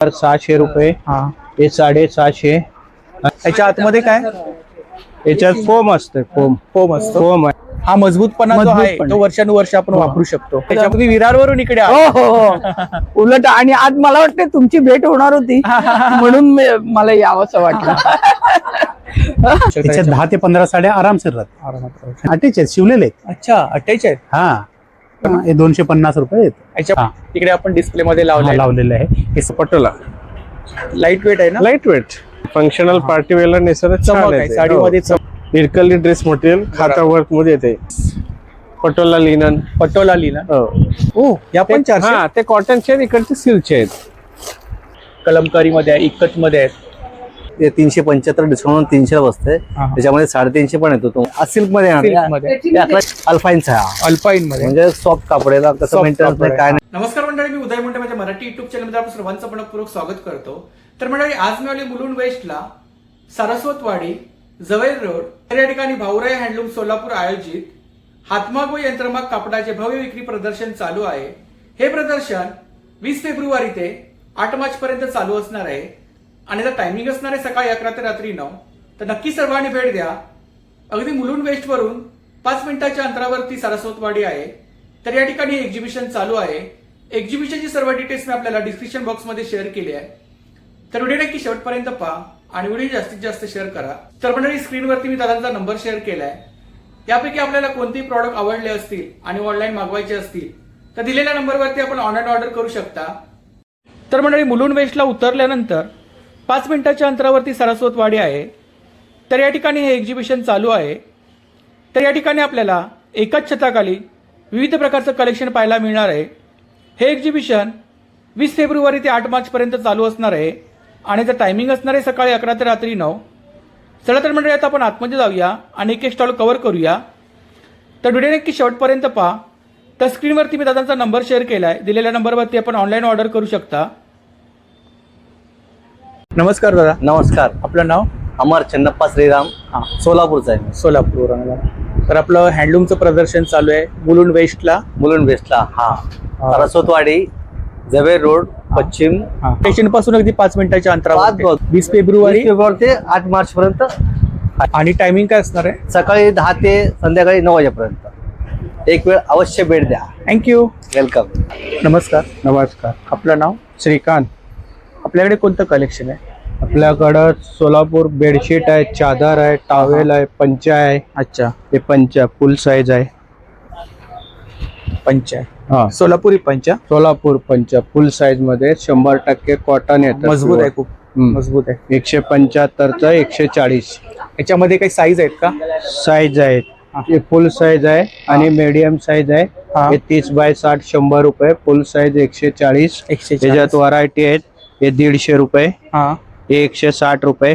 600 रुपये. हा, हे 650. याच्या आतमध्ये काय याच्यात फोम असतं. फोम फोम असतो. फोम आहे. हा मजबूतपणा जो आहे मजबूतपणा. तो वर्षानुवर्ष आपण हो. वापरू शकतो. त्याच्यामध्ये विरारवरून इकडे हो आलो. हो हो. उलट आणि आज मला वाटतं तुमची भेट होणार होती म्हणून मला यावंसं वाटलं. त्याच्यात 10 ते 15 साड्या आरामशीर राहतात. आरामात. अटॅच आहेत, शिवलेले आहेत. अच्छा, 48 हा, हे 250 रुपये आहेत. याच्या हा. तिकडे आपण डिस्प्ले मध्ये हा, लावले. लावलेले आहे. हे पटोला लाईट वेट आहे ना. लाईट वेट फंक्शनल पार्टी वेअरला नेसर चमक आहे साडीमध्ये. इरकली ड्रेस मटेरियल खाता वर्क मध्ये येते. पटोला लिनन. पटोला लिना. हो. या पण 400 हा, ते कॉटनचे आहेत, इकडचे सिल्कचे आहेत. कलमकारी मध्ये आहे, इकत मध्ये आहेत. ते 375 डिस्काउंट 300 बसते. त्याच्यामध्ये 350 पण येतो. तो सिल्क मध्ये Silk मध्ये. अल्फाईनचा अल्पाईन मध्ये म्हणजे सॉफ्ट कापड आहे, कसं Soft मेंटेनन्स कापड नाही काय नाही. नमस्कार मंडळी, मी उदय मुंडे माझ्या मराठी युट्यूब चॅनलमध्ये आपण सर्वांचं मनपूर्वक स्वागत करतो. तर मंडळी, आज मी आले मुलुंड वेस्टला, सारस्वतवाडी, जवैर रोड या ठिकाणी भाऊराय हँडलूम सोलापूर आयोजित हातमाग व यंत्रमाग कापडाचे भव्य विक्री प्रदर्शन चालू आहे. हे प्रदर्शन 20 फेब्रुवारी ते 8 मार्च पर्यंत चालू असणार आहे आणि त्याचा टायमिंग असणार आहे सकाळी 11 ते रात्री 9. तर नक्की सर्वांनी भेट द्या. अगदी मुलुंड वेस्ट वरून 5 मिनिटाच्या अंतरावरती सारस्वतवाडी आहे. तर या ठिकाणी एक्झिबिशन चालू आहे. एक्झिबिशनची सर्व डिटेल्स मी आपल्याला डिस्क्रिप्शन बॉक्समध्ये शेअर केली आहे. तर व्हिडिओ नक्की शेवटपर्यंत पहा आणि व्हिडिओ जास्तीत जास्त शेअर करा. तर मंडळी, स्क्रीनवरती मी दादांचा नंबर शेअर केलाय. यापैकी आपल्याला कोणतेही प्रॉडक्ट आवडले असतील आणि ऑनलाईन मागवायचे असतील तर दिलेल्या नंबरवरती आपण ऑनलाईन ऑर्डर करू शकता. तर मंडळी, मुलुंड वेस्टला उतरल्यानंतर 5 मिनिटाच्या अंतरावरती सारस्वतवाडी आहे. तर या ठिकाणी हे एक्झिबिशन चालू आहे. तर या ठिकाणी आपल्याला एकाच छताखाली विविध प्रकारचं कलेक्शन पाहायला मिळणार आहे. हे एक्झिबिशन 20 फेब्रुवारी ते 8 मार्च पर्यंत चालू असणार आहे आणि त्याचं टायमिंग असणार आहे सकाळी 11 ते रात्री 9. चला तर मंडळी, आता आपण आतमध्ये जाऊया आणि एक एक स्टॉल कव्हर करूया. तर व्हिडिओ नक्की शेवटपर्यंत पहा. तर स्क्रीनवरती मी दादांचा नंबर शेअर केला आहे. दिलेल्या नंबरवरती आपण ऑनलाईन ऑर्डर करू शकता. नमस्कार दादा. नमस्कार, आपलं नाव? अमर चन्नप्पा श्रीराम, सोलापूरचा आहे. सोलापूर. तर आपलं हँडलूमचं प्रदर्शन चालू आहे मुलुंड वेस्टला. मुलुंड वेस्टला. हा, सारस्वतवाडी, जवेर रोड, पश्चिम. स्टेशन पासून अगदी 5 मिनिटाच्या अंतरावर. 20 फेब्रुवारी ते 8 मार्च पर्यंत. आणि टायमिंग काय असणार आहे? सकाळी 10 ते संध्याकाळी 9 वाजेपर्यंत. एक वेळ अवश्य भेट द्या. थँक्यू. वेलकम. नमस्कार. नमस्कार. आपलं नाव? श्रीकांत. आपल्याकडे कोणतं कलेक्शन आहे? आपल्याकडं सोलापूर बेडशीट आहे, चादर आहे, टॉवेल आहे, पंचा आहे. अच्छा, हे पंचा फुल साईज आहे. पंच आहे. हा, सोलापुरी पंचा. सोलापूर पंचा फुल साईज मध्ये 100% कॉटन येतं. मजबूत आहे, खूप मजबूत आहे. 175चा 140 याच्यामध्ये काही साईज आहेत का? साईज आहेत. हे फुल साईज आहे आणि मीडियम साईज आहे. हे 30 बाय 60 100 रुपये. फुल साईज 140. त्याच्यात व्हरायटी आहेत. हे 150 रुपये. हा, हे 160 रुपये.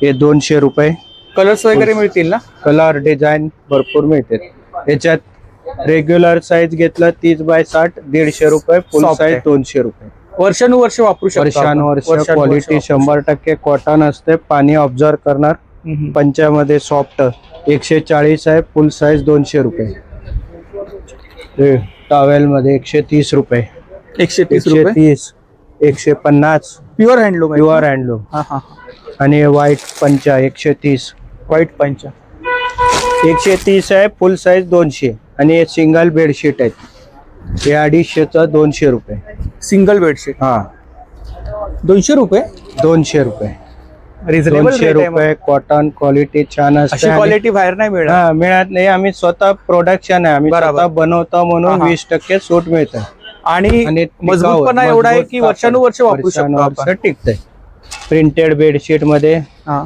हे 200 रुपये. कलर्स वगैरे मिळतील ना? कलर डिझाईन भरपूर मिळते. याच्यात रेग्युलर साईज घेतलं 30 बाय 60 150 रुपये. फुल Soft साईज आहे. 200 रुपये. वर्षानुवर्ष वापरू शकतो. वर्षानुवर्ष क्वालिटी 100% कॉटन असते. पाणी ऑब्झर्व करणार. पंचामध्ये सॉफ्ट 140 आहे. फुल साईज 200 रुपये. टॉवेल मध्ये 130 रुपये. 130 रुपये. 130 150. प्युअर हँडलूम आहे. Pure handloom. हा हा. आणि व्हाईट पंचा 130. व्हाईट पंचा 130 आहे. फुल साईज 200. आणि सिंगल बेडशीट आहेत. हे 250चा 200 रुपये. Single bedsheet. हा, 200 रुपये. 200 रुपये. रिझनेबल 200 रुपये. कॉटन क्वालिटी छान अशी असते. क्वालिटी बाहेर नाही मिळणार. हा, मिळत नाही. आम्ही स्वतः प्रोडक्शन आहे. आम्ही बरोबर. स्वतः बनवतो म्हणून 20% सूट मिळतं. आणि मजबूतपणा एवढा आहे की वर्षानुवर्ष वापरू शकतो आपण. टिकतंय. प्रिंटेड बेडशीट मध्ये. हा,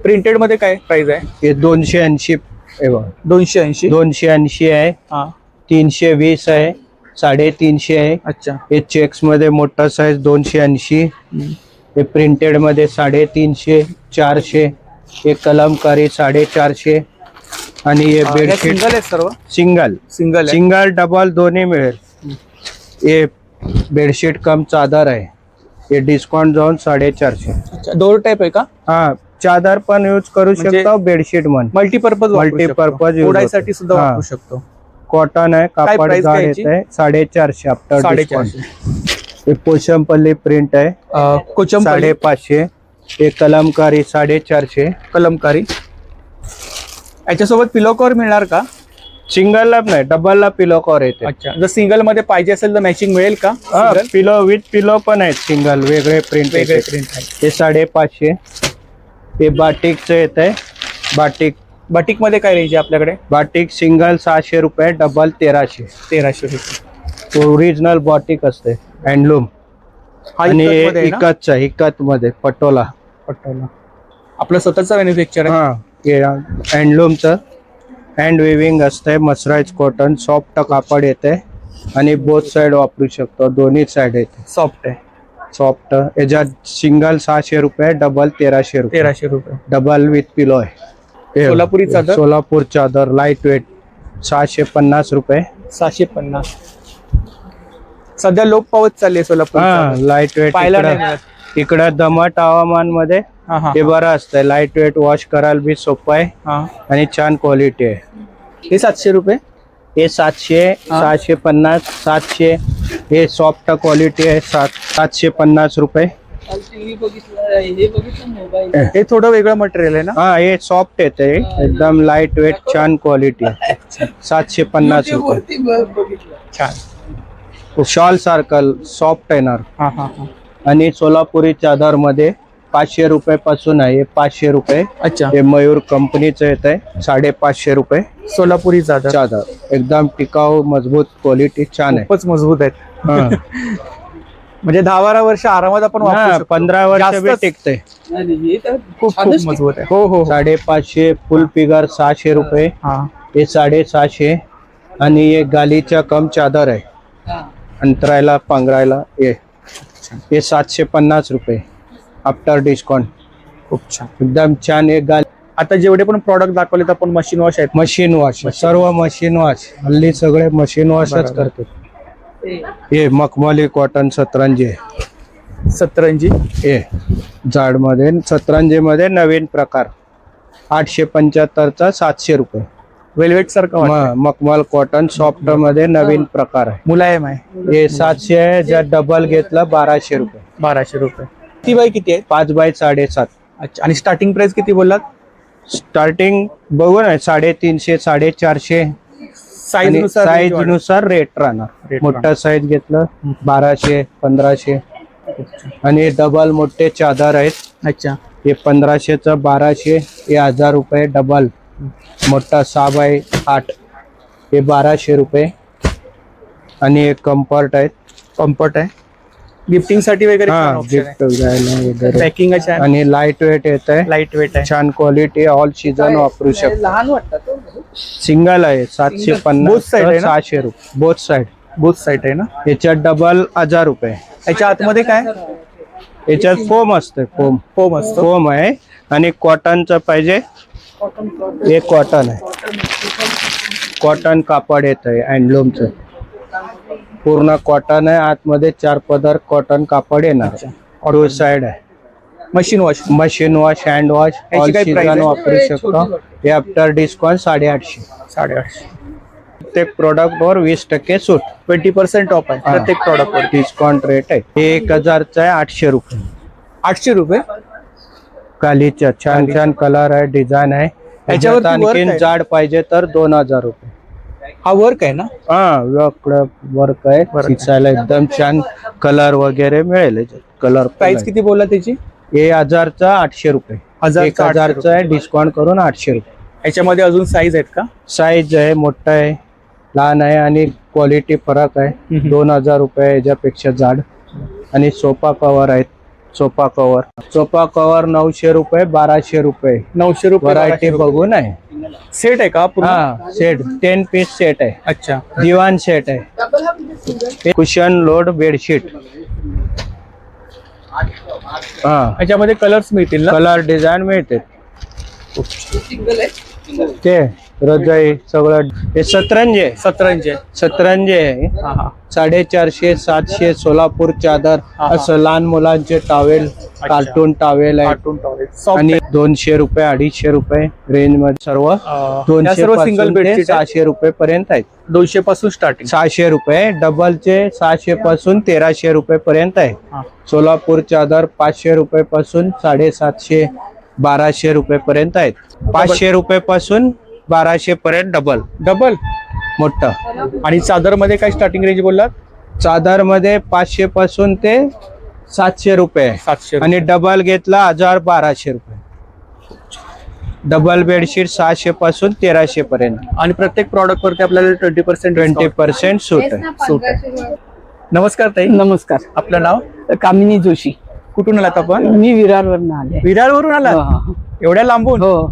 प्रिंटेड मध्ये काय प्राइस आहे? हे 280. 280. 280 आहे. हा, 320 आहे. 350 आहे. अच्छा. हे चेक्स मध्ये मोठा साईज 280. हे प्रिंटेड मध्ये 350 400. हे कलमकारी 450. आणि हे बेडशीट सिंगल आहे सर्व. सिंगल सिंगल सिंगल डबल दोन्ही मिळेल. हे बेडशीट कम चादर आहे. हे डिस्काउंट जाऊन 450. अच्छा, डोर टाइप आहे का? हा, चादर पण यूज करू म्हणजे शकतो. बेडशीट म्हण मल्टीपर्पज. मल्टीपर्पज ओढायसाठी सुद्धा वापरू शकतो. कॉटन आहे. कापड price जाड काय याची? येत आहे. 450 आफ्टर 450. हे पोशमपल्ली प्रिंट आहे कोचंपल्ली 550. हे कलमकारी 450. कलमकारी. याच्यासोबत पिलो कव्हर मिळणार का? सिंगलला नाही, डबलला पिलो कव्हर येते. अच्छा, जर सिंगल मध्ये पाहिजे असेल तर मॅचिंग मिळेल का? पिलो विथ पिलो पण आहेत सिंगल, वेगळे प्रिंट. वेगळे प्रिंट आहे. हे 550. हे बाटिकचं येत आहे. बाटिक मध्ये काय रेंज आहे आपल्याकडे? बाटिक सिंगल 600 रुपये, डबल 1300. 1300 रुपये. ओरिजिनल बाटिक असते हँडलूम. हा आणि इकत मध्ये आहे ना? इकतचा इकत मध्ये पटोला. पटोला आपलं स्वतःचं मॅन्युफॅक्चर आहे. हा, हे हँडलूमचं हँड विविंग असतंय. मसराईज कॉटन सॉफ्ट कापड येते आणि बोथ साइड वापरू शकतो, दोन्ही साइड येते. सॉफ्ट आहे. सॉफ्ट. याच्यात सिंगल 600 रुपये, डबल 1300 रुपये. 1300 रुपये. डबल विथ पिलो आहे. हे सोलापुरी चादर? सोलापूर चादर लाईट वेट 650 रुपये. 650. सध्या लोप पावत चालली सोलापूर. हा, लाईट वेट. पाहायला नाही मिळत. इकडं दमट हवामान मध्ये हा हा हे बरं असतंय. लाईट वेट, वॉश करायला बी सोपं आहे हा. आणि छान क्वालिटी आहे. हे 700 रुपये. हे 700, 650, 700. हे सॉफ्ट क्वालिटी आहे. 750 रुपये. हे थोडं वेगळं मटेरियल आहे ना? हा, हे सॉफ्ट येते, एकदम लाईट वेट, छान क्वालिटी आहे. 750 रुपये. छान. शॉल सारखं सॉफ्ट येणार. हा हा हा. आणि सोलापुरी चादर मध्ये 500 रुपये पासून आहे. हे 500 रुपये. अच्छा. हे मयूर कंपनीचं येत आहे. 550 रुपये. सोलापुरी चादर. चादर एकदम टिकाऊ, मजबूत, क्वालिटी छान आहे. खूपच मजबूत आहेत. हा. म्हणजे 10-12 वर्ष आरामात आपण वापरू हा, शकतो. 15 वर्ष बी जास्तच. टिकते. खूप मजबूत आहे. हो हो. 550. फुल फिगर 600 रुपये. हा. हे 650. आणि हे गालीच्या कम चादर आहे, अंतरायला पांघरायला. हे 750 रुपये आफ्टर डिस्काउंट. खूप छान. एकदम छान. एक गाली. आता जेवढे पण प्रॉडक्ट दाखवलेत आपण मशीन वॉश आहेत. मशीन वॉश, सर्व मशीन वॉश. हल्ली सगळे मशीन वॉशच बरोबर. करतात. हे मखमली कॉटन सतरंजी आहे. सतरंजी. हे जाड मध्ये सतरंजी मध्ये नवीन प्रकार 875चा 700 रुपये. वेल्वेट सारखं वाटतं. मखमल कॉटन सॉफ्ट मध्ये नवीन प्रकार आहे. मुलायम आहे. हे 700 आहे. जर डबल घेतलं 1200 रुपये. 1200 रुपये. किती बाय किती आहे? 5 बाय 7.5. अच्छा. आणि स्टार्टिंग प्राइस किती बोललात? स्टार्टिंग बघू ना, 350, 450. साईज नुसार साईज नुसार रेट राहणार. रेट मोठा साईज घेतलं 1200, 1500. आणि डबल मोठे चादर आहेत. अच्छा. हे 1500चं 1200. हे 1000 रुपये डबल. मोठा 6 बाय 8. हे 1200 रुपये. आणि एक कम्फर्ट आहेत. कम्फर्ट आहे. गिफ्टिंग साठी वगैरे हा, गिफ्ट द्यायला वगैरे. पॅकिंग आहे. आणि लाईट वेट येत आहे. लाईट वेट आहे. छान क्वालिटी, ऑल सीझन वापरू शकतो. लहान वाटतं. सिंगल आहे 750. Both side आहे ना? 600 रुपये. Both side. बोथ साईड आहे ना? याच्यात डबल 1000 रुपये. याच्या आतमध्ये काय? याच्यात फोम असते. फोम फोम असतो. फोम आहे. आणि कॉटनचं पाहिजे. हे कॉटन आहे. कॉटन कापड येत आहे हँडलूमचं. पूर्ण कॉटन आहे. आतमध्ये 4 पदर कॉटन कापड येणार. टू साइड आहे. Machine wash. Machine wash, hand wash, याची ऑल काय price सीझन आहे? वापरू शकतो. हे आफ्टर डिस्काउंट 850. 850. प्रत्येक प्रोडक्ट वर 20% सूट. 20% ऑफ आहे प्रत्येक प्रॉडक्ट वर. डिस्काउंट रेट आहे. हे 1000चा आहे. 800 रुपये. 800 रुपये. कालीच्या छान छान कलर आहे, डिझाईन आहे. याच्यावरती याच्यात work आणखीन आहे? जाड पाहिजे तर 2000 रुपये. हा वर्क आहे ना? हा, वर्क आहे. दिसायला एकदम छान. कलर वगैरे मिळेल याच्यात. कलर प्राइस किती बोलला त्याची? हे 1000चा 800 रुपये. 1000चा आहे. डिस्काउंट करून 800 रुपये. याच्यामध्ये अजून साईज आहेत का? साईज आहे, मोठा आहे, लहान आहे. आणि क्वालिटी फरक आहे. 2000 रुपये याच्यापेक्षा जाड. आणि सोफा कव्हर आहेत. सोफा कव्हर 900 रुपये, 1200 रुपये. 900 रुपये. व्हरायटी बघून आहे. सेट आहे का पूर्ण? हा, सेट 10 पीस सेट आहे. अच्छा. दिवाण सेट आहे. Cushion load bedsheet. हा, याच्यामध्ये कलर्स मिळतील ना? कलर डिझाईन मिळते. ते रजाई सगळं हे सतरंजे सतरंजे. सतरंजे आहे हा हा 450 700 सोलापूर चादर हा. असं लहान मुलांचे टॉवेल कार्टून टॉवेल आहे कार्टून टॉवेल सॉफ्ट आणि 200 रुपये 250 रुपये रेंज मध्ये सर्व या 200 सर्व सिंगल बेडशीट 600 रुपये पर्यंत आहेत 200 पासून स्टार्टिंग. 600 रुपये डबलचे 600 पासून 1300 रुपये पर्यंत आहे हा. सोलापूर चादर 500 रुपये पासून 750 1200 रुपये पर्यंत आहेत 500 रुपये पासून 1200 पर्यंत डबल डबल. मोठं आणि चादर मध्ये काय स्टार्टिंग रेंज बोललात? चादर मध्ये 500 पासून ते 700 रुपये आहे. 700. आणि डबल घेतला 1200 रुपये डबल बेडशीट 600 पासून 1300 पर्यंत आणि प्रत्येक प्रॉडक्ट वरती आपल्याला 20% 20% सूट आहे सूट आहे. नमस्कार ताई, नमस्कार. आपलं नाव? कामिनी जोशी. कुठून आलात आपण? मी विरारवरून आले. विरारवरून आलात? हो एवढ्या लांबून? हो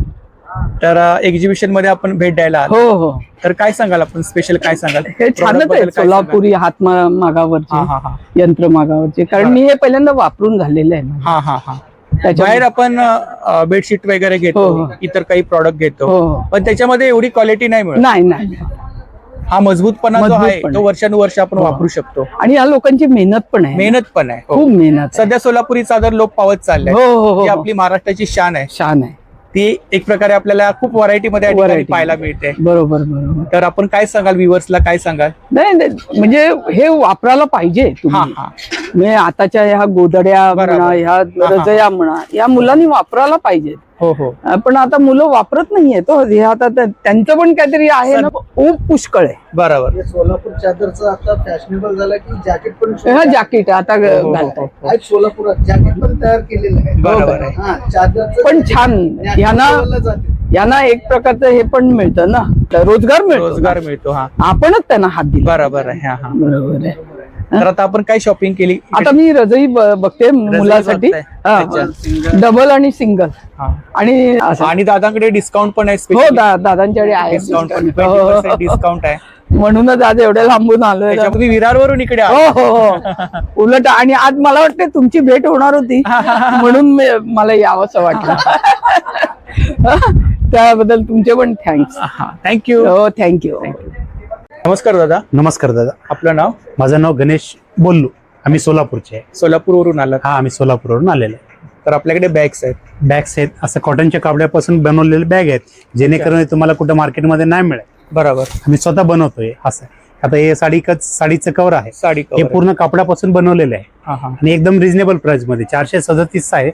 तर एक्झिबिशन मध्ये आपण भेट द्यायला आलो. हो हो. तर काय सांगाल आपण स्पेशल काय सांगाल? हे Product छानच बद्दल आहे काय सोलापुरी हात हा मागावरचे हा हा यंत्र मागावरचे, कारण मी हे पहिल्यांदा वापरून झालेलं आहे. हा हा हा. त्याच्या- बाहेर आपण बेडशीट वगैरे घेतो, हो, हो. इतर काही प्रॉडक्ट घेतो, हो, हो. पण त्याच्यामध्ये एवढी क्वालिटी नाही मिळत. नाही नाही. हा मजबूतपणा जो आहे मजबूतपणा. तो वर्षानुवर्ष आपण हो. वापरू शकतो. आणि या लोकांची मेहनत पण आहे. मेहनत पण आहे. हो. खूप मेहनत आहे. सध्या सोलापुरी चादर लोक पावत चालले. हो हो ती हो. आपली महाराष्ट्राची शान आहे. छान आहे. ती एक प्रकारे आपल्याला खूप व्हरायटी मध्ये या ठिकाणी Variety. पाहायला मिळते. बरोबर बरोबर. तर आपण काय सांगाल व्ह्युअर्सला, काय सांगाल? नाही नाही, म्हणजे हे वापरायला पाहिजे हा तुम्ही. हा म्हणजे आताच्या ह्या गोधड्या बरोबर. म्हणा, ह्या हा. रजया म्हणा, या मुलांनी वापरायला पाहिजे. हो हो. पण आता मुलं वापरत नाहीये तो हे आता त्यांचं पण काहीतरी आहे ना, खूप पुष्कळ आहे. बरोबर. सोलापूर चादरचं आता फॅशनेबल झालं की जॅकेट पण हा जॅकेट आता हो, हो, घालताय. आहेत सोलापुरात जॅकेट पण तयार केलेलं आहे. बरोबर आहे. हा चादरचं पण छान यांना जाते. यांना एक प्रकारचं हे पण मिळतं ना, रोजगार मिळतो. रोजगार मिळतो. हा आपणच त्यांना हात दिला. बरोबर आहे. हा हा. बरोबर आहे. तर आता आपण काय शॉपिंग केली? आता मी रजई बघते मुलासाठी. बघताय. डबल आणि सिंगल हा. आणि असं. आणि दादांकडे डिस्काउंट पण आहे. हो दादांच्याकडे आहे डिस्काउंट पण हो, हो, 20% हो. डिस्काउंट आहे. म्हणूनच आज एवढ्या लांबून आलोय. तुम्ही विरारवरून इकडे हो आलात. हो हो. उलट आणि आज मला वाटतं तुमची भेट होणार होती म्हणून मला यावंसं वाटलं. त्याबद्दल तुमचे पण थँक्स. हा थँक्यू. हो थँक्यू. नमस्कार दादा, नमस्कार दादा, आपलं नाव? माझं नाव गणेश बोल्लू. आम्ही सोलापूरचे आहे. सोलापूरवरून आलात? हा, आम्ही सोलापूरवरून आलेलो आहे. तर आपल्याकडे बॅग्स आहेत. बॅग्स आहेत, असं कॉटनच्या कापड्यापासून बनवलेले बॅग आहेत जेणेकरून हे तुम्हाला कुठं मार्केटमध्ये नाही मिळेल. बरोबर. आम्ही स्वतः बनवतोय. असं आहे. आता हे साडीचं कव्हर आहे. साडी हे cover. पूर्ण कापडापासून बनवलेलं आहे हा हा. आणि एकदम रिझनेबल प्राइस मध्ये 437 आहे.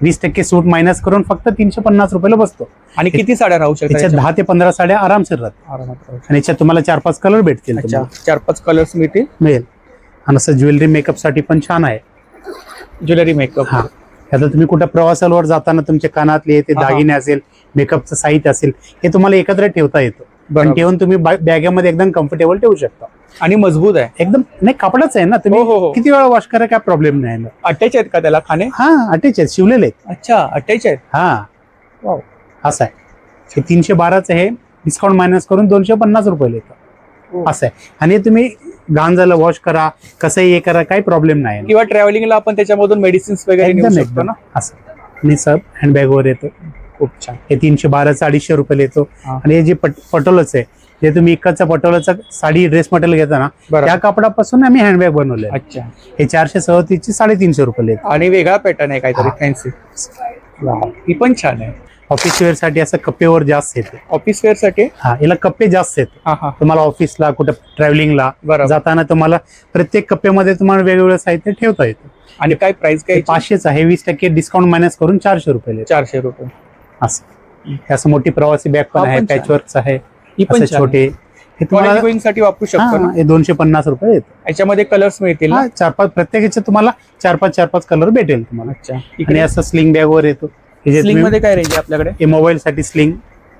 20% सूट मायनस करून फक्त 350 रुपयाला बसतो. आणि किती साड्या राहू शकतात याच्यात 10 ते 15 साड्या आरामशीर राहतात आरामात राहू आणि याच्यात तुम्हाला 4-5 कलर भेटतील. अच्छा, तुम्हाला 4-5 कलर्स मिळतील. मिळेल. आणि असं ज्वेलरी मेकअप साठी पण छान आहे. Jewellery makeup. हा, आता तुम्ही कुठं प्रवासावर जाताना तुमचे कानातले ते हा, हा. दागिने असेल, मेकअपचं साहित्य असेल, हे तुम्हाला एकत्र ठेवता येतं. बरोबर. पण ठेवून तुम्ही बॅगेमध्ये एकदम कम्फर्टेबल ठेवू शकता. आणि मजबूत आहे. एकदम नाही, कापडच आहे ना, हो, हो, तुम्ही हो. किती वेळा वॉश करा, काय प्रॉब्लेम नाही ना. अटॅच आहेत का त्याला खाणे? हा, अटॅच आहेत, शिवलेले आहेत. अच्छा, अटॅच आहेत. हा, वाव. असं आहे. हे 312चं आहे, डिस्काउंट मायनस करून 250 रुपये येतं. हो. असं आहे. आणि तुम्ही घाण झालं वॉश करा, कसंही हे करा, काही प्रॉब्लेम नाही. किंवा ट्रॅव्हलिंगला आपण त्याच्यामधून मेडिसिन्स वगैरे नेऊ एकदम शकतो एकदम ना. असं. आणि सब हँडबॅग वर येतो. खूप छान. हे 312चं 250 रुपये येतो. हा. आणि हे जे पटोलच आहे, जे तुम्ही इकडचं पटोलाचं साडी ड्रेस मटेरियल घेता ना, बरोबर. त्या कापडापासून आम्ही हँडबॅग बनवले. अच्छा. हे 437ची 350 रुपये येतो. आणि वेगळा पॅटर्न आहे काहीतरी फॅन्सी. ही पण छान आहे. ऑफिस वेअर साठी असं कप्पेवर जास्त येते. ऑफिस वेअर साठी. हा, याला कप्पे जास्त येते. हा हा. तुम्हाला ऑफिसला कुठं ट्रॅव्हलिंगला बरोबर. जाताना तुम्हाला प्रत्येक कप्प्यामध्ये तुम्हाला वेगवेगळं साहित्य ठेवता येतं. आणि काय प्राइस काय? 500च आहे. 20% डिस्काउंट मायनस करून 400 रुपये येतं. 400 रुपये. असं. हे असं मोठी प्रवासी बॅग पण हा, आहे, पण छान. पॅचवर्कच आहे. ही पण असं छान छोटे हे कॉलेज तुम्हाला गोईंग साठी वापरू शकतो ना. हे 250 रुपये येतं. याच्यामध्ये कलर्स मिळतील ना? हा, 4-5 प्रत्येकाचे तुम्हाला 4-5 कलर भेटेल तुम्हाला. अच्छा. आणि इकडे असं स्लिंग बॅग वर येतो. हे जे स्लिंग तुम्ही- मध्ये काय रेंज आहे आपल्याकडे? हे मोबाईल साठी स्लिंग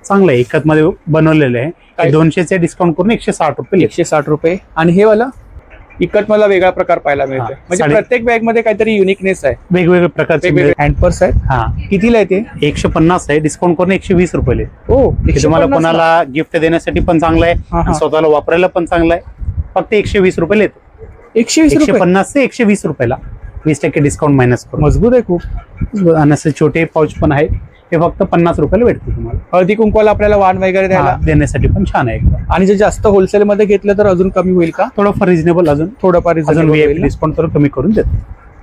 चांगलं आहे, एकत मध्ये बनवलेलं आहे. काय? 200चे डिस्काउंट करून 160 रुपये येतं. 160 रुपये. आणि हे वाला इकट मला वेगळा प्रकार पाहायला मिळतोय. हा, म्हणजे साडे- प्रत्येक बॅग मध्ये काहीतरी युनिकनेस आहे. वेगवेगळ्या प्रकारचे वेगवेगळे हँडपर्स आहेत. हा, कितीला येते? 150 आहे, डिस्काउंट करून 120 रुपये येतं. हो, हे तुम्हाला कोणाला गिफ्ट देण्यासाठी पण चांगलं आहे हा, हा. आणि स्वतःला वापरायला पण चांगलं आहे. फक्त 120 रुपये येतो. 120 रुपये. 150 ते 120 रुपयाला 20% डिस्काउंट मायनस करून. मजबूत आहे खूप. आणि असे छोटे पाऊच पण आहेत. हे फक्त 50 रुपयाला भेटते तुम्हाला. हळदी कुंकवाला आपल्याला वाण वगैरे द्यायला देण्यासाठी पण छान आहे एकदम. आणि जे जास्त होलसेल मध्ये घेतलं तर अजून कमी होईल का? थोडंफार रिजनेबल अजून थोडंफार अजून डिस्काउंट करून कमी करून देतो.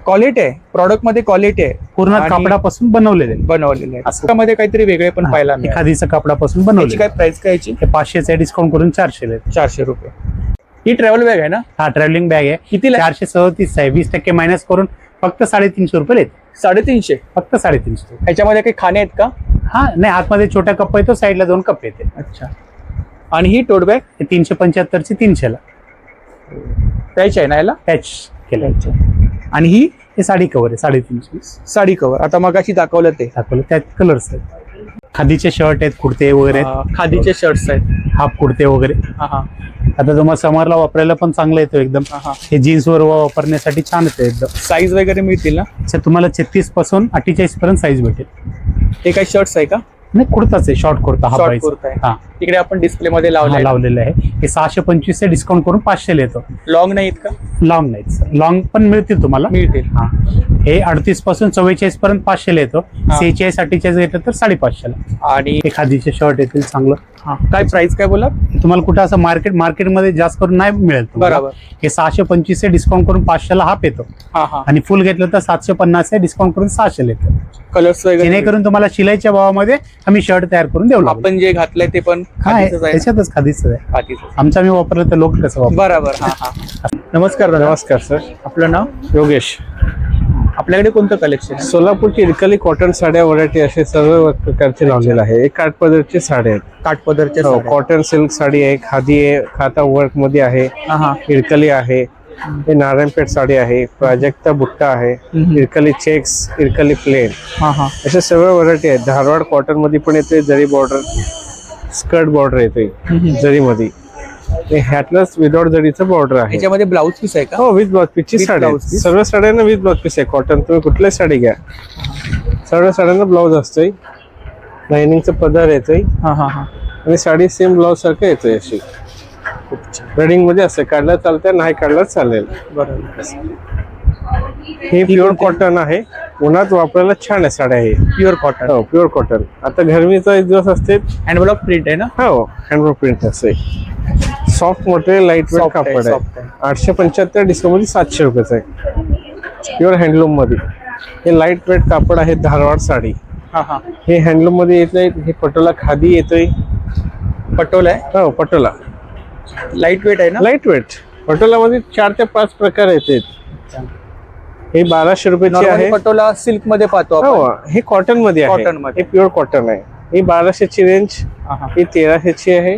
क्वालिटी आहे, प्रॉडक्ट मध्ये क्वालिटी आहे, पूर्ण आणि कापडापासून बनवलेले आहे. बनवलेलं आहे. असं. त्यामध्ये काहीतरी वेगळे पण पाहायला हे मिळालं. खादीचं कापडापासून याची बनवले. काय प्राइस काय याची? हे 500 आहे, डिस्काउंट करून 400 आहे. 400 रुपये. ही ट्रॅव्हल बॅग आहे ना? हा ट्रॅव्हलिंग बॅग आहे. कितीला? 437 आहे. 20% मायनस करून फक्त 350 रुपये येते. 350. फक्त 350 रुपये. ह्याच्यामध्ये काही खाणे आहेत का? हा नाही, आतमध्ये छोटा कप येतो, साईडला 2 कप येते. अच्छा. आणि ही टोट बॅग 375 ची 300 ला त्याची आहे ना याला? पॅच केलं. आणि ही हे साडी कव्हर आहे 350 साडी कव्हर. आता मगाशी दाखवलं ते दाखवलं. त्यात कलर्स आहेत. खादीचे शर्ट आहेत, कुर्ते वगैरे आहेत. खादीचे शर्ट्स आहेत. हाफ कुर्ते वगैरे. हा हा आता तुम्हाला समरला वापरायला पण चांगलं येतो एकदम. हा. हे जीन्स वर वापरण्यासाठी छान येतं एकदम. साईज वगैरे मिळतील ना? अच्छा, तुम्हाला 36 पासून 48 पर्यंत साईज भेटेल. हे काही शर्ट्स आहे का? नाही, कुर्ताच आहे, शॉर्ट कुर्ता. हा शॉर्ट प्राइस कुर्ता आहे. हा तिकडे आपण डिस्प्ले मध्ये हा, लावलं लावलेलं आहे. हे 625 चे डिस्काउंट करून 500 येतो. लॉंग नाहीत का? लॉंग नाही, लॉंग पण मिळतील तुम्हाला. मिळतील. हा, हे 38 पासून 44 पर्यंत 500 येतो. 46 48 घेतलं तर 550 ला. आणि हे खादीचे शर्ट येतील चांगलं. काय प्राइस काय बोला? तुम्हाला कुठं असं मार्केटमध्ये जास्त करून नाही मिळेल तुम्हाला. बरोबर. हे 625 चे डिस्काउंट करून 500 ला हाफ येतो. हा हा. आणि फुल घेतलं तर 750 आहे, डिस्काउंट करून 600 येतो. कलर्स वगैरे जेणेकरून तुम्हाला शिलाईच्या भावामध्ये आम्ही शर्ट तयार करून देऊ लागलो. आपण जे घातलंय ते पण हा, खादीचंच आहे ना? त्याच्यातच खादीच आहे. खादीचं. आमचं आम्ही वापरलं तर लोक कसं वापर. बरोबर. हा हा. नमस्कार दादा. नमस्कार सर. आपलं नाव? योगेश. आपल्याकडे कोणतं कलेक्शन आहे? सोलापूरची इरकली कॉटन साड्या व्हरायटी असे सर्व प्रकारचे लावलेले आहे. एक काठपदरची साड्या आहेत. काठपदरच्या हो, साड्या. कॉटन सिल्क साडी आहे, खादी आहे, खाता वर्क मध्ये आहे, हा हा. इरकली आहे, हे नारायणपेठ साडी आहे, प्राजक्ता बुट्टा आहे, इरकली चेक्स, इरकली प्लेन, हा हा. अशा सर्व व्हरायटी आहेत. धारवाड कॉटन मध्ये पण येते, जरी बॉर्डर, स्कर्ट बॉर्डर येते जरीमध्ये. ह्यातलंच विदाउट जरीचं बॉर्डर आहे. याच्यामध्ये ब्लाऊज पीस आहे का? हो, विथ ब्लाउज पीसची With साडी आहे. blouse piece? सर्व साड्यांना विथ ब्लाउज पीस आहे. कॉटन तुम्ही कुठल्याही साडी घ्या, सर्व साड्यांना ब्लाउज असतोय, लाइनिंगचं पदर येतोय हा हा हा. आणि साडी सेम ब्लाउज सारखं येतोय. अशी रेडिंग मध्ये असते, काढलं चालतंय, नाही काढलं चालेल. बरोबर. हे प्युअर कॉटन आहे, उन्हात वापरायला छान आहे साड्या. हे प्युअर कॉटन. हो, प्युअर कॉटन. आता गरमीचा एक दिवस असते. हँडब्लॉक प्रिंट आहे ना? हो, हँडवर्क प्रिंट असते. Soft material, light weight Soft आहे, कापड soft आहे. 875 डिस्काउंट मध्ये 700 रुपयाचं आहे. प्युअर हँडलूम मध्ये. हे लाईट वेट कापड आहे, धारवाड साडी. हा हा. हे हँडलूम मध्ये येतंय. हे पटोला खादी येतोय. पटोला आहे. हो, पटोला लाईट वेट आहे ना? Light weight. पटोला मध्ये 4 ते 5 प्रकार येतात. हे 1200 रुपयाची Normally आहे. पटोला सिल्क मध्ये पाहतो हो, आपण. हे कॉटन मध्ये आहे. Cotton मध्ये. हे प्युअर कॉटन आहे. ही 1200 ची रेंज, हा हा. ही 1300 ची आहे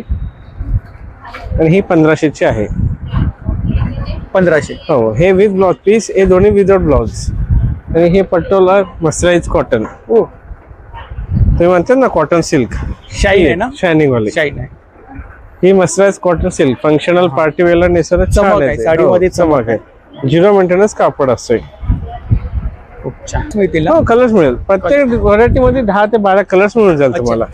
आणि ही 1500 ची आहे. 1500. हो, हे विथ ब्लाउज पीस, हे दोन्ही विदाउट ब्लाउज. आणि हे पटोला मस्टराइज कॉटन. ओ, तुम्ही म्हणतात ना कॉटन सिल्क, शाईन आहे ना? शायनिंग वाली. शाईन आहे. ही mercerised cotton silk functional party वेअरला नेसर चमक आहे, साडीमध्ये चमक आहे. 0 मेंटेनन्स कापड असतोय. खूप छान मिळतील ना? हो, कलर्स मिळेल. प्रत्येक व्हरायटी मध्ये 10 ते 12 कलर्स मिळून जाईल तुम्हाला.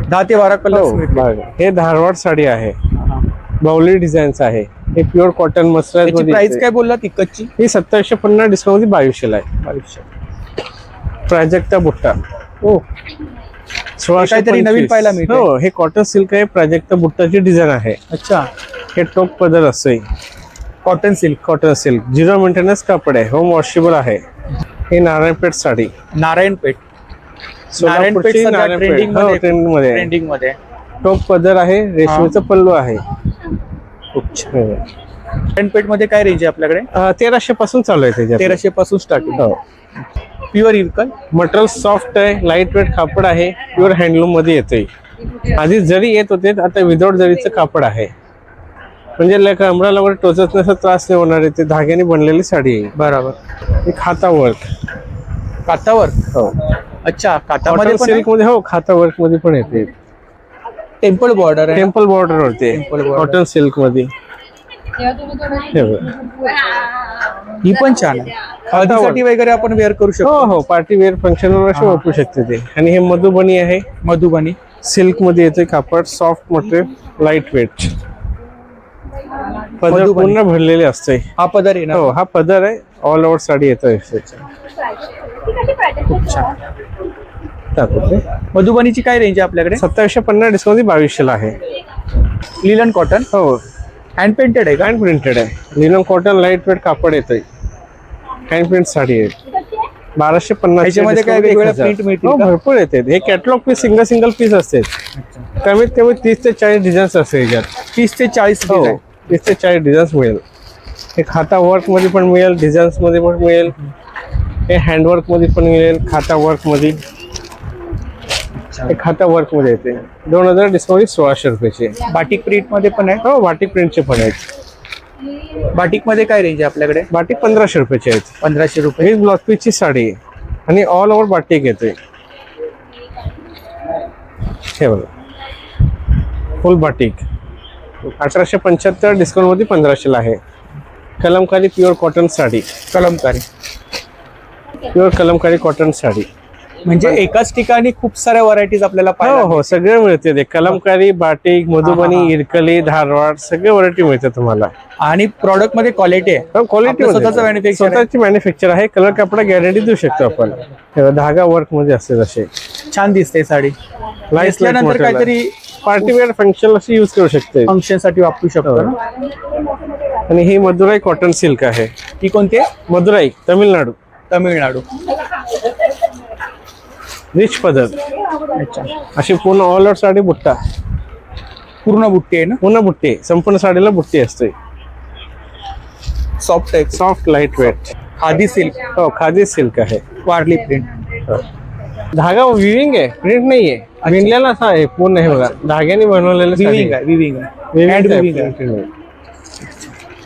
10 ते 12 हो, कलर्स मिळतील. बघा. हे धारवाड साडी आहे, हा. बाउली डिझाईन्स आहे. हे प्युअर कॉटन मस्टराइज याची मध्ये प्राइस येते. काय बोलला तिकटची? ही 2750 डिस्काउंट मध्ये 2200 ला आहे. 2200. प्राजक्ता बुट्टा. ओ, 1625. काहीतरी नवीन पाहायला मिळतंय. हो, हे कॉटन सिल्क आहे. प्राजक्ता बुट्टाची डिझाईन आहे. अच्छा. हे टोक पदर असते. Cotton silk. Cotton silk 0 maintenance कापड आहे, होम वॉशेबल आहे. हे नारायणपेठ साडी. नारायणपेठ. सोलापूरची नारायणपेठ. हो, ट्रेंड मध्ये आहे. ट्रेंडिंग मध्ये. टोक पदर आहे, रेशमीचं पल्लू आहे. खूप छान. नारायणपेठ मध्ये काय रेंज आहे आपल्याकडे? 1300 पासून चालू आहे त्याच्यात. 1300 पासून स्टार्टिंग. हो. प्युअर इरकल. मटेरियल सॉफ्ट आहे, लाईट वेट कापड आहे, प्युअर हँडलूम मध्ये येते. आधी जरी येत होते, आता विदाउट जरीचं कापड आहे. म्हणजे कमराला वगैरे टोचत नसं त्रास नाही होणार आहे. ते धाग्याने बनलेली साडी आहे. बरोबर. एक खाता वर्क. कातावर. हो, अच्छा, कातामध्ये कॉटन पण सिल्क मध्ये. हो, खाता वर्क मध्ये पण येते. टेम्पल बॉर्डर आहे. टेम्पल बॉर्डर वरती Temple border. कॉटन सिल्क मध्ये. हे बघा. ही पण छान आहे. हळदीसाठी वगैरे आपण वेअर करू हो शकतो. हो, पार्टी वेअर फंक्शन असे वापरू शकते ते. आणि हे मधुबनी आहे, मधुबनी. सिल्क मध्ये येते कापड, सॉफ्ट मटेरियल, लाईट वेट. पदर मधुबनी. पूर्ण भरलेले असते. हा पदर आहे ना? हो, हा पदर आहे. ऑल ओव्हर साडी येतोय. खूप छान. दाखवते. मधुबनीची काय रेंज आहे आपल्याकडे? 2750 डिस्काउंट 2200 आहे. लिलन कॉटन हो, हँड पेंटेड आहे का? हँड प्रिंटेड आहे. लिनन कॉटन लाईट वेट कापड येतंय. हँड प्रिंट साडी आहे. 1250. याच्यामध्ये काय वेगवेगळ्या print मिळतील का? भरपूर येते. हे कॅटलॉग पीस सिंगल पीस असते. कमीत कमी 30 ते 40 डिझाईन्स असते याच्यात. 30 ते 40 हो, design. 30 ते 40 डिझाईन्स मिळेल. हे खाता वर्क मध्ये पण मिळेल, डिझाईन्स मध्ये पण मिळेल. हे हँडवर्क मध्ये पण मिळेल, खाता वर्क मध्ये. हे खाता वर्क मध्ये येते. 2000 डिस्काउंट 1600 रुपयाचे. बाटिक प्रिंट मध्ये पण आहे. हो, बाटिक प्रिंटचे पण आहेत. बाटिक मध्ये काय रेंज आहे आपल्याकडे? बाटिक 1500 रुपयाचे आहेत. 1500 रुपये. ही ब्लाउज पीसची साडी आहे आणि ऑल ओव्हर बाटिक येते. हे बघा, फुल बाटिक 1875 डिस्काउंट मध्ये 1500 आहे. Kalamkari pure cotton sari. Kalamkari pure Kalamkari cotton sari. म्हणजे एकाच ठिकाणी खूप साऱ्या व्हरायटीज आपल्याला हो पाहायला हो, सगळे मिळते ते. कलमकारी, बाटिक, मधुबनी, हा, हा. इरकली, धारवाड सगळे व्हरायटी मिळते तुम्हाला. आणि प्रॉडक्ट मध्ये क्वालिटी आहे. क्वालिटी आपलं स्वतःचं manufacture आहे. स्वतःची मॅन्युफॅक्चर आहे. कलर कापडा गॅरंटी देऊ शकतो आपण. हे बघा, धागा वर्क मध्ये असते तसे. छान दिसते साडी. लाईट नेसल्यानंतर काहीतरी पार्टीवेअर फंक्शन असे यूज करू शकते. फंक्शन साठी वापरू शकतो ना. आणि ही मदुराई कॉटन सिल्क आहे. ती कोणती आहे? मदुराई, तामिळनाडू. तमिळनाडू. रिच पदर. अच्छा, अशी पूर्ण ऑल ओव्हर साडी बुट्टा. पूर्ण बुट्टी आहे ना. पूर्ण बुट्टी, संपूर्ण साडीला बुट्टी असते. सॉफ्ट आहे. Soft light weight. Khadi silk. हो, खादी सिल्क आहे. वारली प्रिंट. धागा विविंग आहे, प्रिंट नाहीये. विणलेला असा आहे पूर्ण. हे बघा, धाग्याने बनवलेलं विविंग आहे. विविंग आहे. हँड विविंग आहे.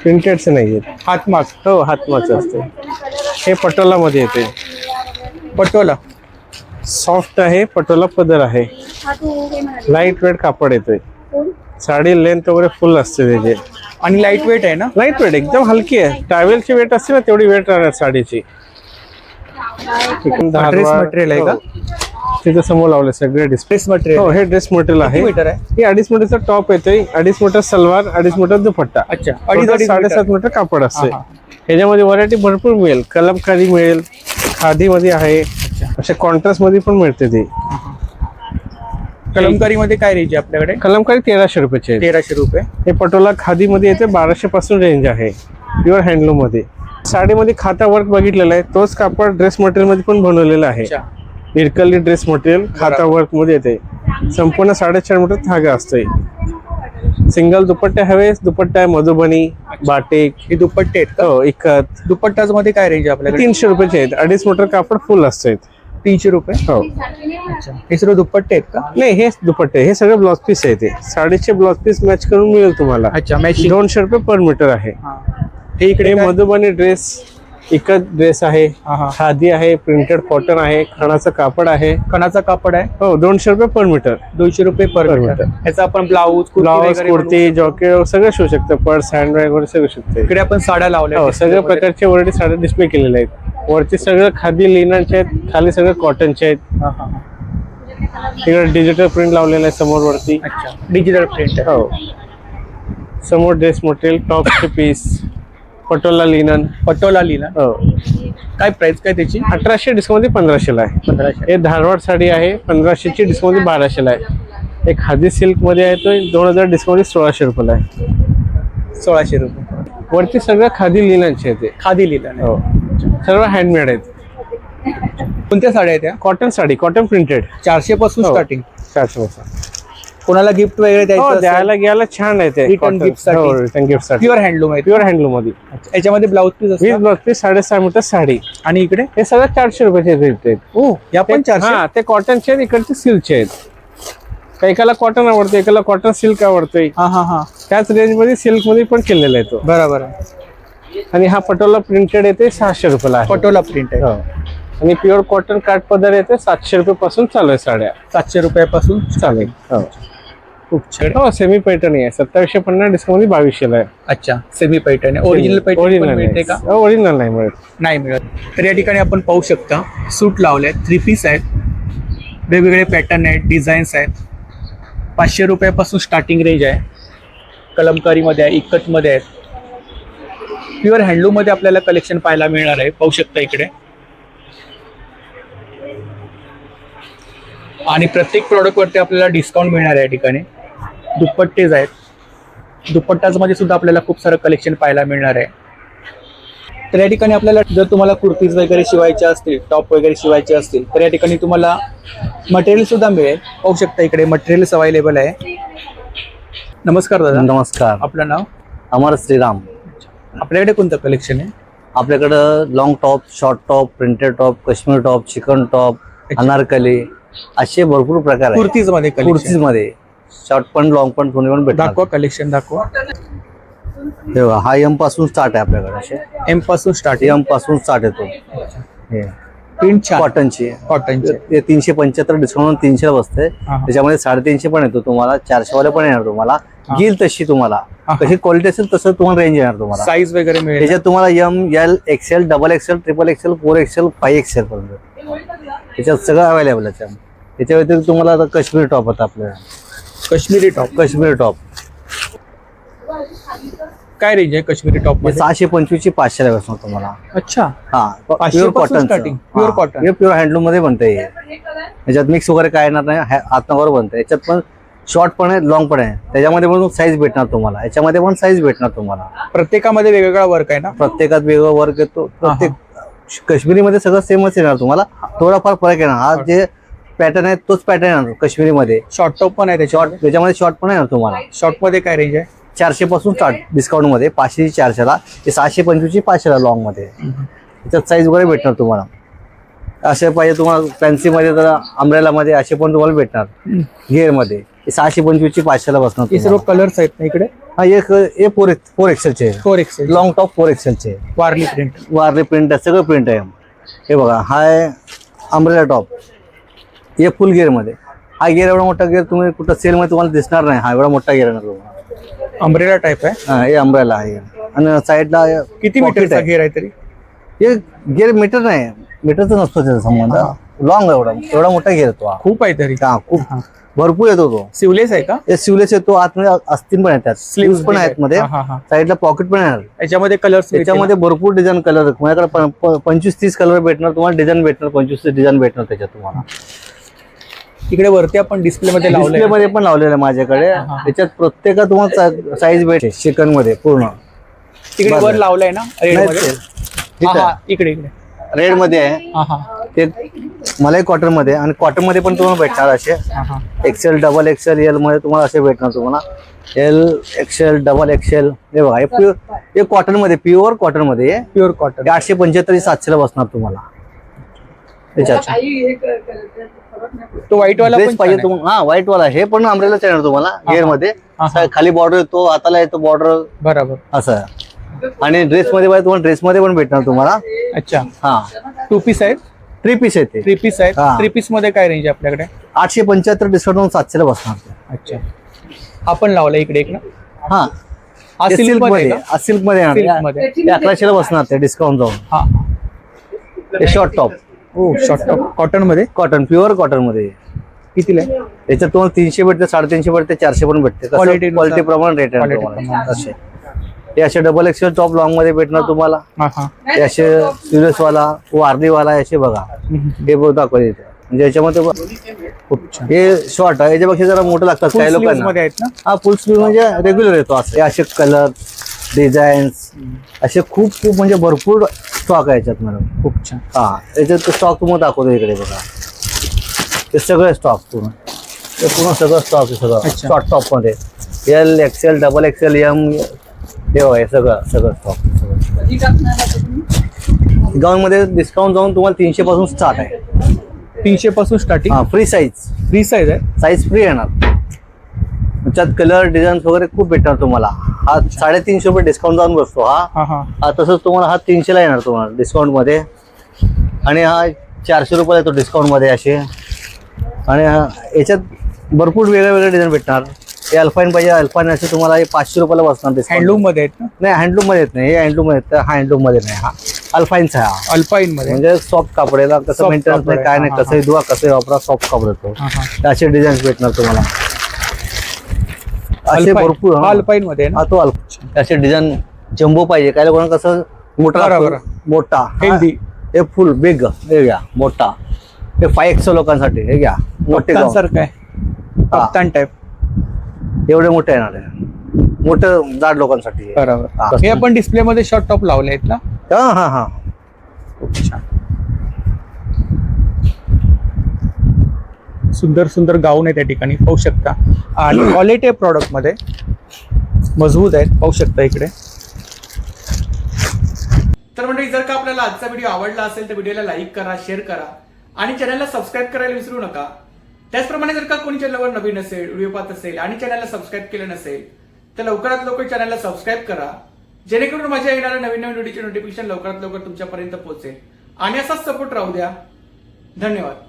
प्रिंटेडचे नाहीये. हातमाग. हो, हातमाचं असते. हे पटोला मध्ये येते. पटोला. सॉफ्ट आहे, पटोला पदर आहे. लाईट वेट कापड येते. साडी लेंथ वगैरे फुल असते त्याचे. आणि लाईट वेट आहे ना. लाईट वेट एकदम हलकी आहे. ट्रॅव्हलची वेट असते ना तेवढी वेट राहणार साडीची. ड्रेस मटेरियल आहे का? तिथे समोर लावले सगळे डिस्प्ले. Dress material. हो, हे ड्रेस मटेरियल आहे. मीटर आहे? हे 2.5 मीटरचा टॉप येते, 2.5 मीटर सलवार, 2.5 मीटर दुपट्टा. अच्छा, Total 2.5 7.5 मीटर कापड असते. हा, हा. ह्याच्यामध्ये व्हरायटी भरपूर मिळेल. कलमकारी मिळेल, खादी मध्ये आहे. अशा कॉन्ट्रास्ट मध्ये पण मिळते ती. कलमकारी मध्ये काय रेंज आहे आपल्याकडे? कलमकारी 1300 रुपयाचे आहे. 1300 रुपये. हे पटोला खादी मध्ये येते. 1200 पासून रेंज आहे. प्युअर हँडलूम मध्ये. साडीमध्ये खाता वर्क बघितलेला आहे. तोच कापड ड्रेस मटेरियल मध्ये पण बनवलेला आहे. अच्छा. इरकली ड्रेस मटेरियल खाता वर्क मध्ये येते. संपूर्ण 4.5 मीटर धागा असतोय. सिंगल दुपट्टे हवे. दुपट्टा आहे मधुबनी, बाटिक. हे दुपट्टे आहेत का? हो, इकत. दुपट्टाच मध्ये काय रेंज आहे आपल्याकडे? 300 रुपयाचे आहेत. 2.5 मीटर कापड फुल असते. 300 रुपये. हो. अच्छा, हे सर्व दुपट्टे आहेत का? नाही, हे दुपट्टे, हे सगळे ब्लाउज पीस आहे. ते साडीचे ब्लाउज पीस मॅच करून मिळेल तुम्हाला. अच्छा, मॅचिंग. 200 रुपये पर मीटर आहे. हे इकडे हे काय? मधुबनी ड्रेस, इकत ड्रेस आहे. हा, हा. खादी आहे, प्रिंटेड कॉटन आहे, खणाचं कापड आहे. कणाचा कापड आहे. हो, 200 रुपये पर मीटर. 200 रुपये पर Per मीटर. मीटर. ह्याचा आपण ब्लाऊज, ब्लाउज, कुर्ती, जॉकेट सगळं शिवू शकतं. पर्स, हँडबॅग वगैरे सगळं शकते. इकडे आपण साड्या लावल्या. हो, सगळ्या प्रकारचे वरती साड्या डिस्प्ले केलेले आहेत. वरती सगळं खादी लिननचे आहेत, खाली सगळं कॉटनचे आहेत. हा, हा, हा. तिकडे डिजिटल प्रिंट लावलेलं आहे समोर वरती. अच्छा, डिजिटल प्रिंट आहे. हो, समोर ड्रेस मटेरियल, टॉपचे पीस, पटोला लिनन. पटोला लिहिलं. हो, काय प्राइस काय त्याची? 1800 डिस्काउंट 1500 ला आहे. 1500. हे धारवाड साडी आहे, 1500 ची डिस्काउंट 1200 ला आहे. एक खादी सिल्क मध्ये आहे तो 2000 डिस्काउंट 1600 रुपयाला आहे. 1600 रुपये. वरती सगळं खादी लिननचे आहे ते. खादी लिहिलं. हो, सर्व हँडमेड आहेत. कोणत्या साड्या आहेत त्या? Cotton sari, cotton printed. 400 पासून हो. स्टार्टिंग. 400 पासून. कोणाला गिफ्ट वगैरे हो, द्यायचं द्यायला घ्यायला छान आहे ते. Return gift साठी. रिटर्न गिफ्ट साठी. प्युअर हँडलूम आहे. प्युअर हँडलूम मध्ये. याच्यामध्ये ब्लाऊज पीस 20 असतं. Blouse piece 6.5 metre sari. आणि इकडे हे सगळं 400 रुपयाचे रेट आहेत. ओ, या पण 400. हा, ते कॉटनचे आहेत, इकडचे सिल्कचे आहेत. एकाला कॉटन आवडते, एकाला कॉटन सिल्क आवडते. हा, हा, हा. त्याच रेंज मध्ये सिल्क मध्ये पण केलेला आहे तो. बरोबर आहे. आणि हा पटोला प्रिंटेड येते 600 रुपयाला आहे. पटोला प्रिंट आहे. हो. आणि प्युअर कॉटन काठ पदर येते 700 रुपये पासून चालू आहे साड्या. 700 रुपयापासून चालेल. हो, खूप छान. हो, सेमी पैठणी आहे. 2750 डिस्काउंट 2200 ला आहे. अच्छा, सेमी पैठण आहे. ओरिजिनल पैठण पण मिळते का? ओरिजिनल नाही मिळत. नाही मिळत. तर या ठिकाणी आपण पाहू शकता सूट लावले, 3 पीस आहेत. वेगवेगळे पॅटर्न आहेत, डिझाईन्स आहेत. 500 रुपयापासून स्टार्टिंग रेंज आहे. कलमकारीमध्ये आहे, इक्कतमध्ये आहेत. प्युअर हँडलूममध्ये आपल्याला कलेक्शन पाहायला मिळणार आहे. पाहू शकता इकडे आणि प्रत्येक प्रॉडक्टवरती आपल्याला डिस्काउंट मिळणार आहे या ठिकाणी. दुपट्टेज आहेत, दुपट्टामध्ये सुद्धा आपल्याला खूप सारं कलेक्शन पाहायला मिळणार आहे. तर या ठिकाणी आपल्याला जर तुम्हाला कुर्तीज वगैरे शिवायच्या असतील, टॉप वगैरे शिवायचे असतील तर या ठिकाणी तुम्हाला मटेरियल सुद्धा मिळेल. पाहू शकता इकडे मटेरियल्स अवेलेबल आहे. नमस्कार दादा, नमस्कार. आपलं नाव? अमर श्रीराम. आपल्याकडे कोणतं कलेक्शन आहे? आपल्याकडं long top, short top, printed top, Kashmir top, chicken top, Anarkali असे भरपूर प्रकार आहेत. कुर्तीज मध्ये कुर्तीज मध्ये शॉर्ट पण लॉंग पण दोन्ही पण भेटतात. दाखवा, कलेक्शन दाखवा. हे बघा, हा एम पासून स्टार्ट आहे आपल्याकडे. असे एम पासून स्टार्ट, एम पासून स्टार्ट येतो. हे प्रिंट छान, कॉटनची. कॉटनचे. ते 375 डिस्काउंट 300 बसते. त्याच्यामध्ये 350 पण येतो तुम्हाला, 400 वाले पण येणार तुम्हाला. घेईल तशी तुम्हाला कशी क्वालिटी असेल तसं तुम्हाला रेंज येणार तुम्हाला. साईज वगैरे मिळेल त्याच्यात तुम्हाला M, L, XL, double XL, triple XL, 4 XL, 5 XL पर्यंत त्याच्यात सगळं अवेलेबल आहे. त्याच्या व्यतिरिक्त तुम्हाला आता काश्मीरी टॉप होता आपल्याला. काश्मीरी टॉप. काश्मीरी टॉप काय रेंज आहे काश्मीरी टॉप मध्ये? 625 ची 500 ला बसणार तुम्हाला. अच्छा, हा, 500 प्युअर पासून कॉटन. starting. Pure cotton. हे प्युअर हँडलूम मध्ये बनते. याच्यात मिक्स वगैरे काय येणार नाही, हातनावर बनतं. याच्यात पण शॉर्ट पण आहे, लॉंग पण आहे. त्याच्यामध्ये पण साईज भेटणार तुम्हाला, याच्यामध्ये पण साईज भेटणार तुम्हाला. प्रत्येकामध्ये वेगवेगळा वर्क आहे ना? प्रत्येकात वेगळा वर्क येतो. प्रत्येक काश्मीरी मध्ये सगळं सेमच येणार तुम्हाला, थोडाफार फरक येणार. हा जे पॅटर्न आहे तोच पॅटर्न येणार काश्मीरी मध्ये. शॉर्ट टॉप पण आहे त्याच्यामध्ये शॉर्ट पण येणार तुम्हाला. शॉर्ट मध्ये काय रेंज आहे? 400 पासून स्टार्ट डिस्काउंट मध्ये, 500 ची 400 ला, ते 625 ची 500 ला लॉंग मध्ये. त्याच्यात साईज वगैरे भेटणार तुम्हाला. असे पाहिजे तुम्हाला फॅन्सी मध्ये तर अम्ब्रेला मध्ये असे पण तुम्हाला भेटणार. गेअर मध्ये 625 ची 500 ला बसणार. हे सर्व कलर्स आहेत ना इकडे? हा, एक 4 एक्सेलचे, 4 एक्सेल लॉंग टॉप 4 एक्सेलचे, वारली प्रिंट. वारले प्रिंट आहे, सगळं प्रिंट आहे. हे बघा, हा आहे अम्ब्रेला टॉप. हे फुल गिअर मध्ये. हा गिअर एवढा मोठा गिअर तुम्ही कुठं सेल मध्ये तुम्हाला दिसणार नाही. हा एवढा मोठा गिअर आहे तुम्हाला. अम्ब्रेला टाइप आहे. हा, हे अम्ब्रेला आहे. आणि साईडला किती मीटरचा घेर आहे तरी? हे गिअर मीटर नाही, मीटरचा नसतो त्याचा संबंध. लॉंग एवढा मोठा गिअर येतो. खूप आहे तरी. हा, खूप भरपूर येतो तो. सिवलेस आहे का? हे सिवलेस येतो, आतमध्ये अस्तीन पण येतात, स्लीव्स पण आहेत मध्ये, साईडला पॉकेट पण येणार. याच्यामध्ये कलर्स, त्याच्यामध्ये भरपूर डिझाईन कलर माझ्याकडे 25-30 कलर भेटणार तुम्हाला. डिझाईन भेटणार 25-30 डिझाईन भेटणार त्याच्यात तुम्हाला. इकडे वरती आपण डिस्प्ले मध्ये लावलंय. डिस्प्ले मध्ये पण लावलेलं आहे माझ्याकडे. त्याच्यात प्रत्येकात तुम्हाला साईज भेटेल. चिकन मध्ये पूर्ण तिकडे वर लावलंय ना रेड मध्ये? इकडे इकडे रेड मध्ये आहे ते. मलाई कॉटन मध्ये, आणि कॉटन मध्ये पण तुम्हाला भेटणार असे. एक्सेल, डबल एक्सेल, एल मध्ये तुम्हाला असे भेटणार तुम्हाला. L, XL, double XL. हे बघा, हे कॉटन मध्ये, प्युअर कॉटन मध्ये. प्युअर कॉटन 875-700 ला बसणार तुम्हाला. त्याच्यात तो व्हाईट वाला ड्रेस पाहिजे तुम्हाला. हा, व्हाईट वाला. हे पण अम्ब्रेलाच येणार तुम्हाला गेअर मध्ये. खाली बॉर्डर येतो, हाताला येतो बॉर्डर, बरोबर असं. आणि ड्रेस मध्ये पाहिजे तुम्हाला, ड्रेस मध्ये पण भेटणार तुम्हाला. अच्छा, हा, 2 पीस आहेत, 3 पीस येते. 3 पीस आहेत. 3 पीस मध्ये काय रेंज आहे आपल्याकडे? 875 डिस्काउंट 700 ला बसणार. अच्छा, आपण लावलं इकडे एक ना? हा, सिल्क मध्ये, सिल्क मध्ये येणार. 1100 ला बसणार ते डिस्काउंट जाऊन. हा, हे शॉर्ट टॉप. हो, शॉर्ट टॉप कॉटन मध्ये. कॉटन, प्युअर कॉटन मध्ये. कितीला आहे? याच्यात तुम्हाला 300 भेटते, 350 भेटते, 400 पण भेटते. Quality क्वालिटी प्रमाणे रेट आहे तुम्हाला. असे हे असे डबल एक्सेल टॉप लॉंग मध्ये भेटणार तुम्हाला. हे असे सिरियस वाला, वारली वाला, असे बघा. हे दाखवले इथे. म्हणजे याच्यामध्ये खूप छान. हे शॉर्ट आहे, याच्यापेक्षा जरा मोठं लागतात काही लोकांना. मध्ये आहेत ना? हा, फुल स्लीव म्हणजे रेग्युलर येतो. असं असे कलर, डिझाईन्स असे खूप म्हणजे भरपूर स्टॉक आहे याच्यात मॅडम. खूप छान. हा, याच्यात स्टॉक तुम्हाला दाखवतो इकडे बघा. हे सगळे स्टॉक पूर्ण, हे पूर्ण सगळं स्टॉक आहे सगळं शॉर्ट टॉप मध्ये. L, XL, double XL, M, हे बघा, सगळं स्टॉक. गाऊन मध्ये डिस्काउंट जाऊन तुम्हाला 300 पासून स्टार्ट आहे. 300 पासून स्टार्टिंग. हा, फ्री साईज. फ्री साईज आहे. साईज फ्री येणार. त्याच्यात कलर, डिझाईन वगैरे खूप भेटणार तुम्हाला. हा 350 रुपये डिस्काउंट जाऊन बसतो. हा, तसंच तुम्हाला हा 300 ला येणार तुम्हाला डिस्काउंट मध्ये. आणि हा 400 रुपयाला येतो डिस्काउंट मध्ये असे. आणि याच्यात भरपूर वेगळे डिझाईन भेटणार. हे अल्पाईन पाहिजे, अल्पाईन असे तुम्हाला 500 रुपयाला बसणार. हँडलूम मध्ये आहेत ना? नाही, हँडलूम मध्ये येत नाही. हे हँडलूम मध्ये येतं, हा हँडलूम मध्ये नाही. हा अल्पाईनचा आहे. हा अल्पाईन मध्ये म्हणजे सॉफ्ट कापड आहे. कसं मेंटेनन्स नाही, काय नाही, कसंही धुवा, कसंही वापरा, सॉफ्ट कापड येतो. असे डिझाईन भेटणार तुम्हाला. असे भरपूर. अल्पाईन मध्ये हा, तो असे डिझाईन जम्बो पाहिजे. काय लोकांना कसं मोठा, बरोबर. मोठा, हेल्दी. हे फुल बिग, वेगळा मोठा. हे 5XL लोकांसाठी. हे घ्या मोठे गाऊन. सारखं आहे हा. कप्तान टाईप. एवढे मोठे येणार आहे, मोठं जाड लोकांसाठी आहे. बरोबर. हा. हे आपण डिस्प्ले मध्ये शॉर्ट टॉप लावले आहेत ना. हा हा हा. खूप छान. सुंदर सुंदर गाऊन आहे त्या ठिकाणी पाहू शकता आणि क्वालिटी आहे प्रॉडक्ट मध्ये, मजबूत आहेत पाहू शकता इकडे. तर मंडळी जर का आपल्याला आजचा व्हिडिओ आवडला असेल तर व्हिडिओला लाईक करा, शेअर करा आणि चॅनलला सबस्क्राईब करायला विसरू नका. त्याचप्रमाणे जर का कोणी चॅनलवर नवीन असेल, व्हिडिओ पाहत असेल आणि चॅनलला सबस्क्राईब केलं नसेल तर लवकरात लवकर चॅनलला सबस्क्राईब करा, जेणेकरून माझ्या येणाऱ्या नवीन नवीन व्हिडिओचे नोटिफिकेशन लवकरात लवकर तुमच्यापर्यंत पोहोचेल. आणि असाच सपोर्ट राहू द्या. धन्यवाद.